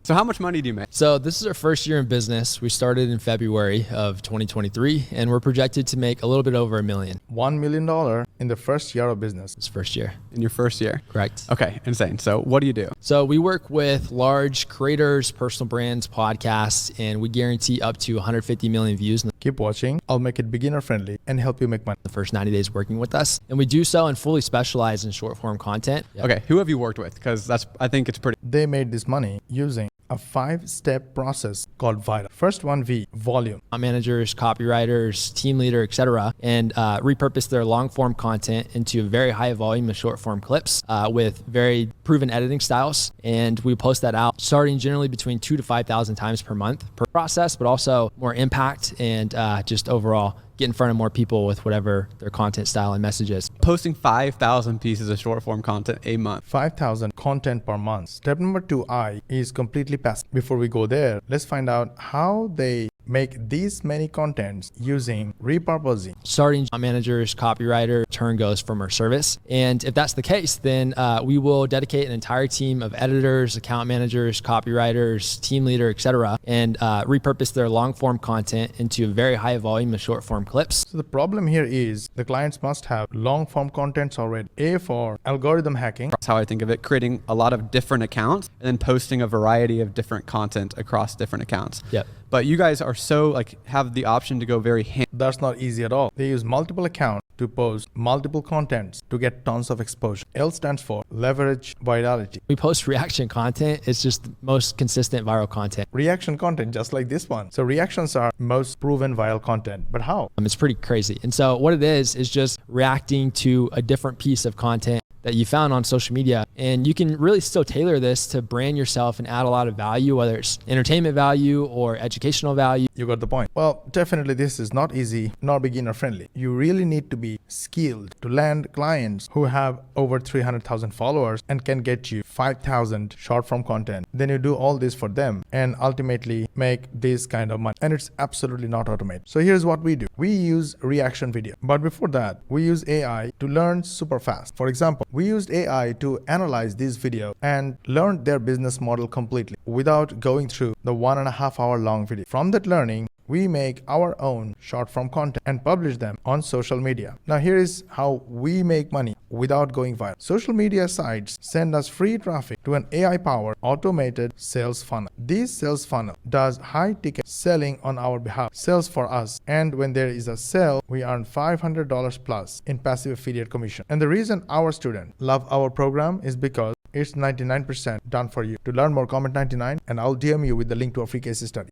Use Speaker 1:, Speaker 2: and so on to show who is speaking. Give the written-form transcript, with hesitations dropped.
Speaker 1: So how much money do you make?
Speaker 2: So this is our first year in business. We started in February of 2023, and we're projected to make a little bit over $1 million.
Speaker 3: $1 million in the first year of business.
Speaker 2: This first year.
Speaker 1: In your first year?
Speaker 2: Correct.
Speaker 1: Okay, insane. So what do you do?
Speaker 2: So we work with large creators, personal brands, podcasts, and we guarantee up to 150 million views in
Speaker 3: Keep watching. I'll make it beginner friendly and help you make money.
Speaker 2: the first 90 days working with us. And we do so and fully specialize in short form content.
Speaker 1: Okay, who have you worked with? Because I think it's pretty.
Speaker 3: They made this money using a 5-step process called VITA. First one, V, volume.
Speaker 2: Managers, copywriters, team leader, etc., and repurpose their long form content into a very high volume of short form clips with very proven editing styles. And we post that out starting generally between 2,000 to 5,000 times per month per process, but also more impact and just overall get in front of more people with whatever their content style and message is.
Speaker 1: Posting 5,000 pieces of short form content a month.
Speaker 3: 5,000 content per month. Step number 2I is completely passive. Before we go there, let's find out how they make these many contents using repurposing.
Speaker 2: Starting managers, copywriter, turn goes from our service. And if that's the case, then we will dedicate an entire team of editors, account managers, copywriters, team leader, etc., and repurpose their long form content into a very high volume of short form clips.
Speaker 3: So the problem here is the clients must have long form contents already. A, for algorithm hacking.
Speaker 1: That's how I think of it, creating a lot of different accounts and then posting a variety of different content across different accounts.
Speaker 2: Yep.
Speaker 1: But you guys are so have the option to go very
Speaker 3: That's not easy at all. They use multiple accounts to post multiple contents to get tons of exposure. L stands for leverage virality.
Speaker 2: We post reaction content. It's just the most consistent viral content.
Speaker 3: Reaction content, just like this one. So reactions are most proven viral content. But how?
Speaker 2: It's pretty crazy. And so what it is just reacting to a different piece of content that you found on social media. And you can really still tailor this to brand yourself and add a lot of value, whether it's entertainment value or educational value.
Speaker 3: You got the point. Well, definitely this is not easy, nor beginner friendly. You really need to be skilled to land clients who have over 300,000 followers and can get you 5,000 short form content. Then you do all this for them and ultimately make this kind of money. And it's absolutely not automated. So here's what we do. We use reaction video. But before that, we use AI to learn super fast. For example, we used AI to analyze this video and learn their business model completely without going through the 1.5 hour long video. From that learning, we make our own short form content and publish them on social media. Now here is how we make money without going viral. Social media sites send us free traffic to an AI-powered automated sales funnel. This sales funnel does high-ticket selling on our behalf, sells for us, and when there is a sale, we earn $500 plus in passive affiliate commission. And the reason our students love our program is because it's 99% done for you. To learn more, comment 99 and I'll DM you with the link to a free case study.